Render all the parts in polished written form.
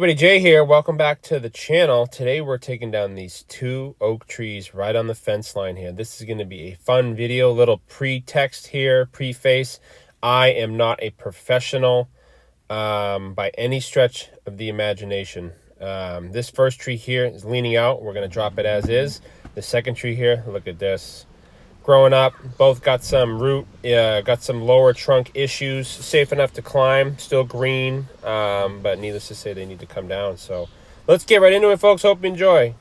Everybody, Jay here. Welcome back to the channel. Today we're taking down these two oak trees right on the fence line here. This is going to be a fun video, little pre-text here, preface. I am not a professional by any stretch of the imagination. This first tree here is leaning out. We're going to drop it as is. The second tree here, look at this. Growing up, both got some root, got some lower trunk issues, safe enough to climb, still green, but needless to say, they need to come down. So let's get right into it, folks. Hope you enjoy.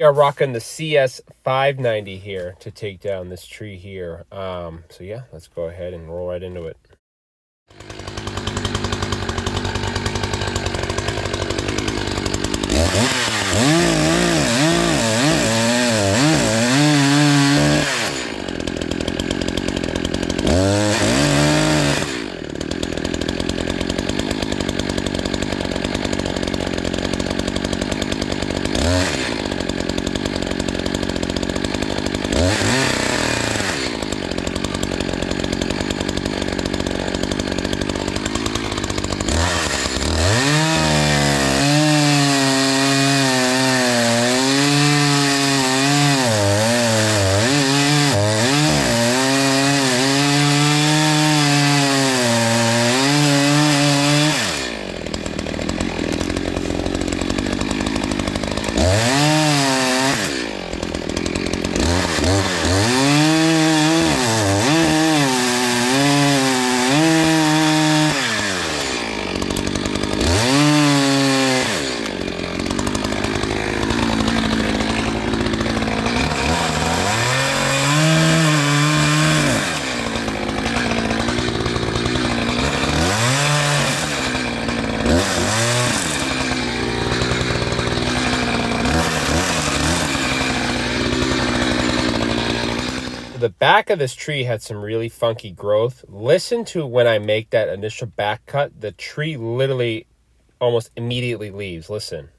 We are rocking the CS 590 here to take down this tree here. So yeah, let's go ahead and roll right into it. The back of this tree had some really funky growth. Listen to when I make that initial back cut, the tree literally almost immediately leaves. Listen.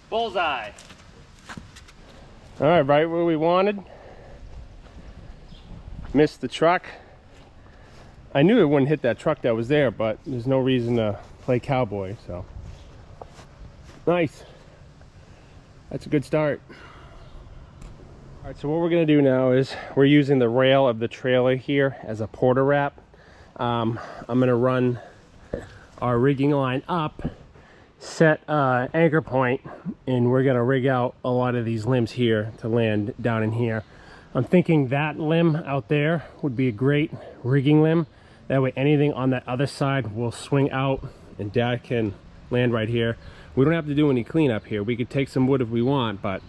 Bullseye. All right, right where we wanted. Missed the truck. I knew it wouldn't hit that truck that was there, but there's no reason to play cowboy, so. Nice. That's a good start. All right, so what we're gonna do now is we're using the rail of the trailer here as a porter wrap. I'm gonna run our rigging line up, set anchor point, and we're gonna rig out a lot of these limbs here to land down in here. I'm thinking that limb out there would be a great rigging limb. That way anything on that other side will swing out and Dad can land right here. We don't have to do any cleanup here. We could take some wood if we want, but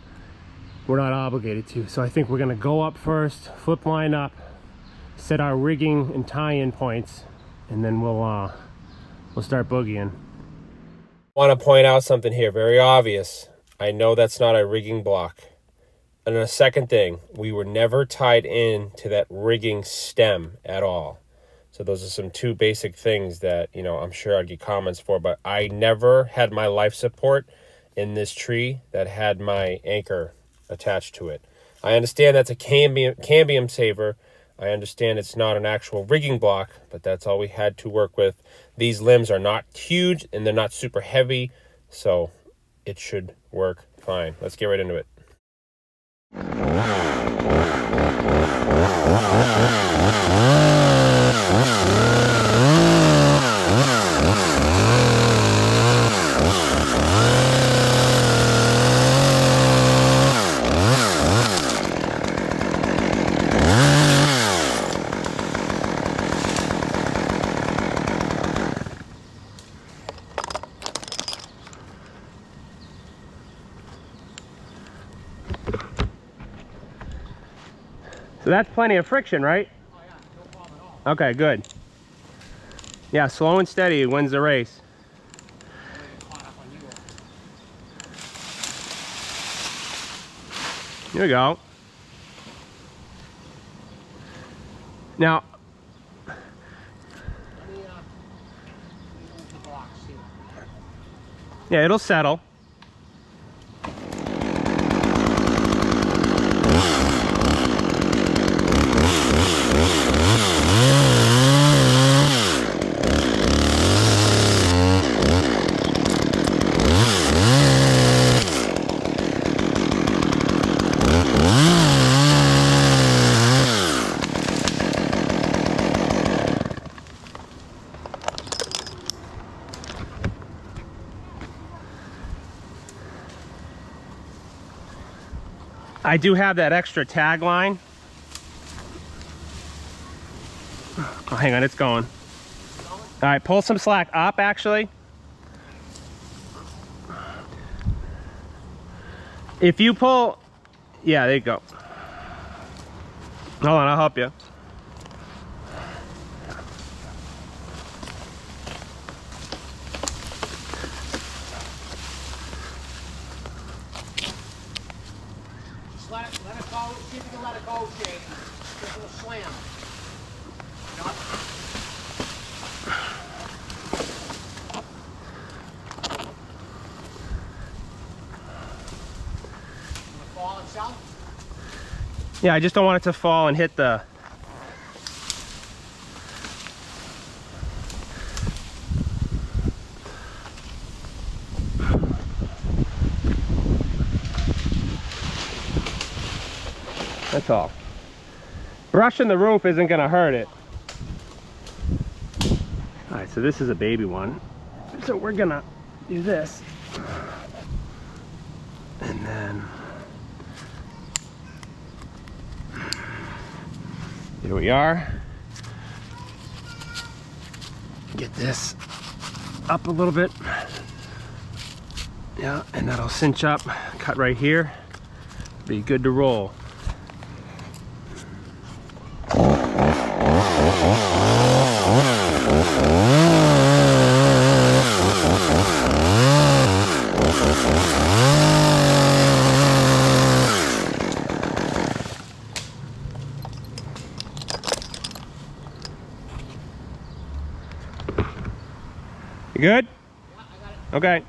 we're not obligated to. So I think we're gonna go up first, flip line up, set our rigging and tie-in points, and then we'll start boogieing. Want to point out something here, very obvious. I know that's not a rigging block. And a second thing, we were never tied in to that rigging stem at all. So those are some two basic things that, you know, I'm sure I'd get comments for, but I never had my life support in this tree that had my anchor attached to it. I understand that's a cambium saver. I understand it's not an actual rigging block, but that's all we had to work with. These limbs are not huge and they're not super heavy, so it should work fine. Let's get right into it. So that's plenty of friction, right? Oh yeah, no problem at all. Okay, good. Yeah, slow and steady wins the race. Here we go. Now, Yeah, it'll settle. I do have that extra tag line. Oh, hang on, it's going. All right, pull some slack up, actually. If you pull, yeah, there you go. Hold on, I'll help you. Let it go. See if you can let it go, Shane. Just a little slam. Yep. Fall itself? Yeah, I just don't want it to fall and hit the... That's all. Brushing the roof isn't gonna hurt it. All right, so this is a baby one. So we're gonna do this. And then, here we are. Get this up a little bit. Yeah, and that'll cinch up, cut right here. Be good to roll. You good? Yeah, I got it. Okay.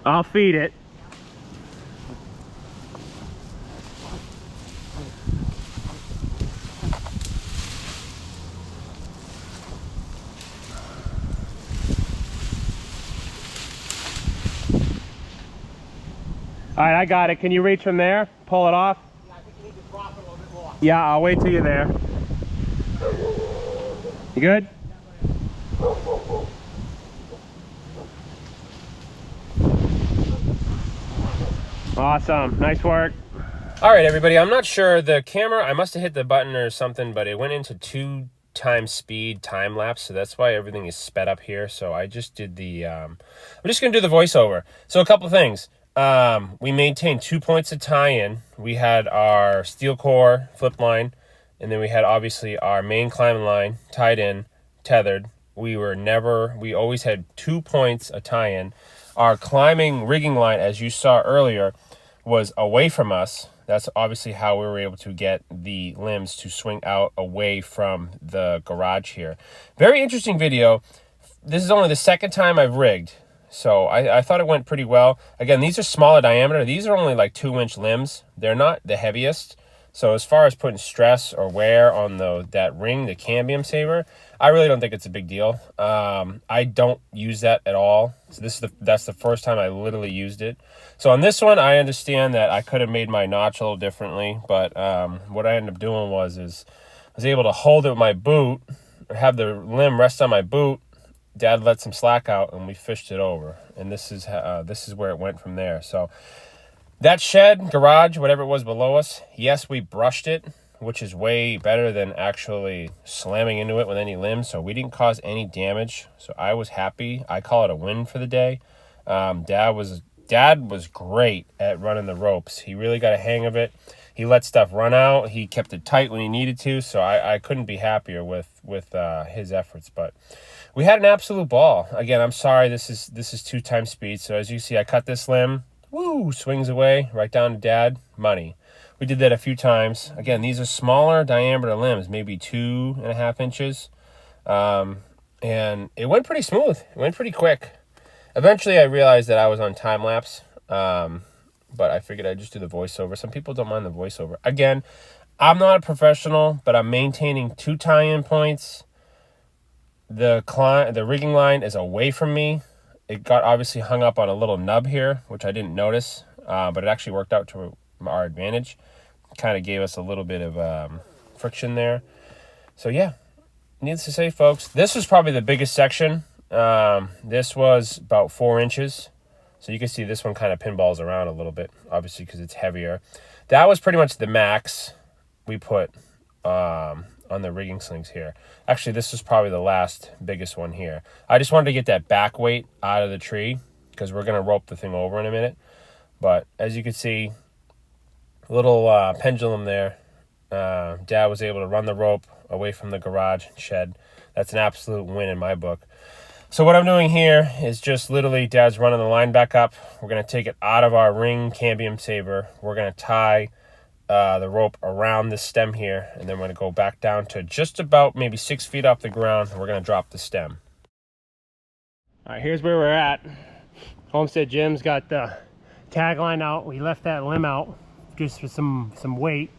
I'll feed it. All right, I got it. Can you reach from there? Pull it off? Yeah, I think you need to drop it a little bit more. Yeah, I'll wait till you're there. You good? Awesome, nice work. All right, everybody, I'm not sure. The camera, I must have hit the button or something, but it went into 2x speed time lapse, so that's why everything is sped up here. So I just did the, I'm just gonna do the voiceover. So a couple things. We maintained 2 points of tie-in. We had our steel core flip line, and then we had obviously our main climbing line tied in, tethered. We always had 2 points of tie-in. Our climbing rigging line, as you saw earlier, was away from us. That's obviously how we were able to get the limbs to swing out away from the garage here. Very interesting video. This is only the second time I've rigged, so I thought it went pretty well. Again, these are smaller diameter. These are only like 2-inch limbs. They're not the heaviest. So as far as putting stress or wear on that ring, the cambium saver, I really don't think it's a big deal. I don't use that at all. So that's the first time I literally used it. So on this one, I understand that I could have made my notch a little differently, but what I ended up doing was I was able to hold it with my boot, or have the limb rest on my boot. Dad let some slack out, and we fished it over. And this is where it went from there. So that shed, garage, whatever it was below us, yes, we brushed it, which is way better than actually slamming into it with any limbs. So we didn't cause any damage. So I was happy. I call it a win for the day. Dad was Dad was great at running the ropes. He really got a hang of it. He let stuff run out. He kept it tight when he needed to, so I couldn't be happier with his efforts. But we had an absolute ball. Again, I'm sorry, this is 2x speed. So as you see, I cut this limb. Woo! Swings away right down to Dad. Money. We did that a few times. Again, these are smaller diameter limbs, maybe 2.5 inches. And it went pretty smooth. It went pretty quick. Eventually, I realized that I was on time lapse. But I figured I'd just do the voiceover. Some people don't mind the voiceover. Again, I'm not a professional, but I'm maintaining 2 tie-in points. The rigging line is away from me. It got obviously hung up on a little nub here, which I didn't notice, but it actually worked out to our advantage. Kind of gave us a little bit of friction there. So yeah, needless to say, folks, this was probably the biggest section. This was about 4 inches. So you can see this one kind of pinballs around a little bit, obviously because it's heavier. That was pretty much the max we put on the rigging slings here. Actually, this was probably the last biggest one here. I just wanted to get that back weight out of the tree because we're going to rope the thing over in a minute. But as you can see, a little pendulum there. Dad was able to run the rope away from the garage shed. That's an absolute win in my book. So what I'm doing here is just literally Dad's running the line back up. We're going to take it out of our ring cambium saver. We're going to tie the rope around the stem here, and then we're going to go back down to just about maybe 6 feet off the ground, and we're going to drop the stem. All right, here's where we're at. Homestead Jim's got the tagline out. We left that limb out just for some weight.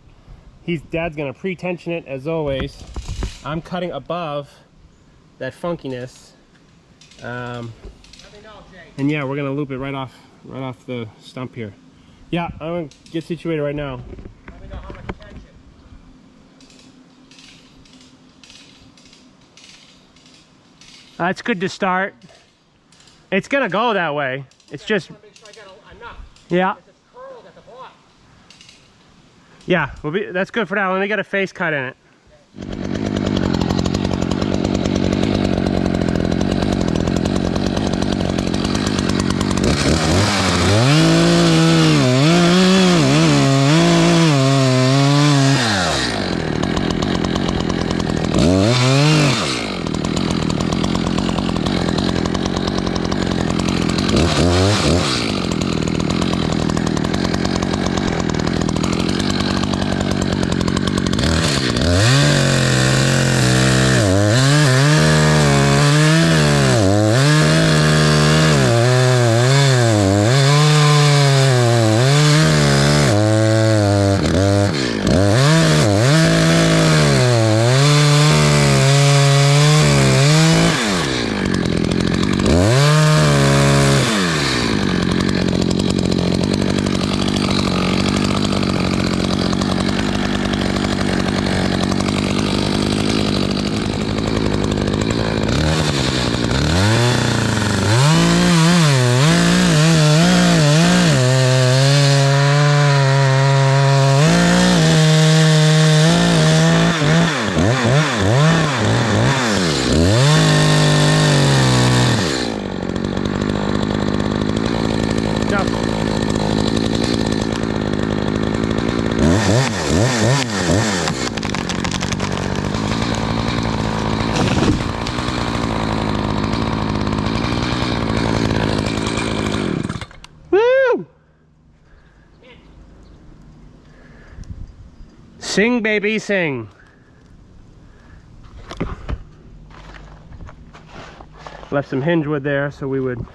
Dad's going to pre-tension it as always. I'm cutting above that funkiness. And yeah, we're gonna loop it right off the stump here. Yeah, I'm gonna get situated right now. Let me know how much tension. That's good to start. It's gonna go that way. It's just. Make sure I got enough. Yeah. It's curled at the bottom. Yeah, that's good for now. Let me get a face cut in it. Sing, baby, sing. Left some hinge wood there so we would.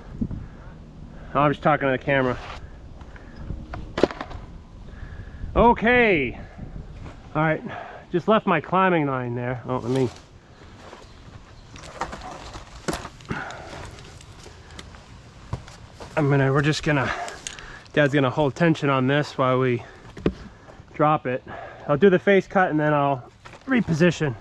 I was talking to the camera. Okay. All right. Just left my climbing line there. Oh, let me. We're just gonna. Dad's gonna hold tension on this while we drop it. I'll do the face cut and then I'll reposition.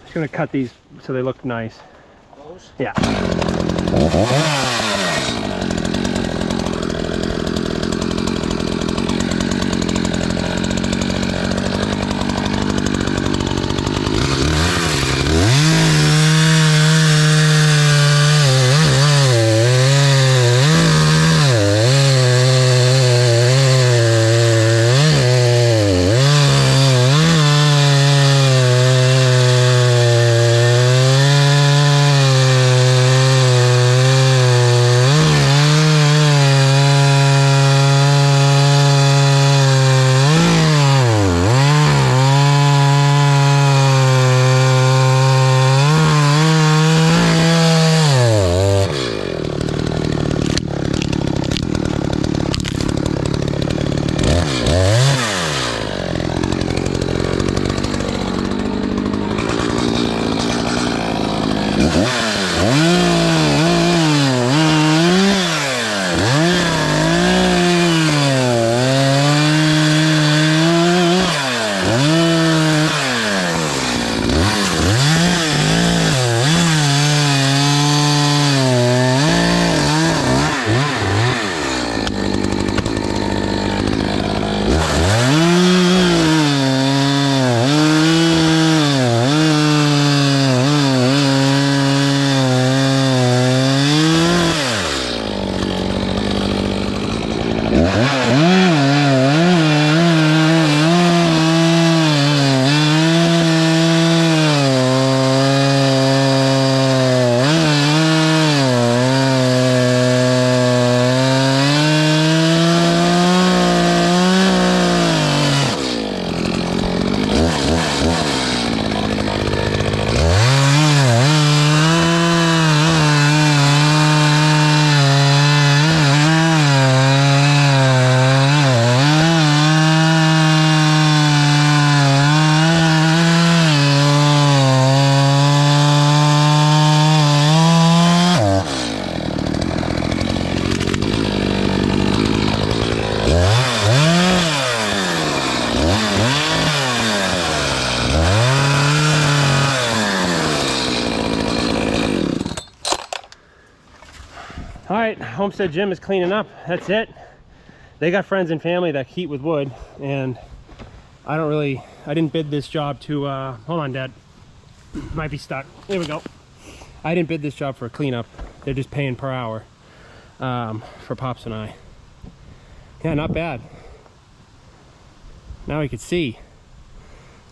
Just gonna cut these so they look nice. Those? Yeah. All right, Homestead Gym is cleaning up. That's it. They got friends and family that heat with wood, and I didn't bid this job to, hold on, Dad. Might be stuck. There we go. I didn't bid this job for a cleanup. They're just paying per hour for Pops and I. Yeah, not bad. Now we could see.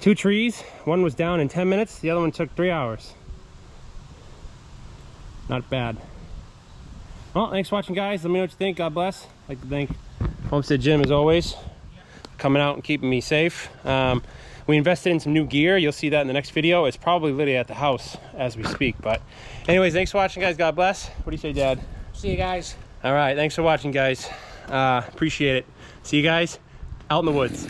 2 trees. One was down in 10 minutes. The other one took 3 hours. Not bad. Well, thanks for watching, guys. Let me know what you think. God bless. I'd like to thank Homestead Gym, as always, coming out and keeping me safe. We invested in some new gear. You'll see that in the next video. It's probably literally at the house as we speak. But anyways, thanks for watching, guys. God bless. What do you say, Dad? See you guys. All right. Thanks for watching, guys. Appreciate it. See you guys out in the woods.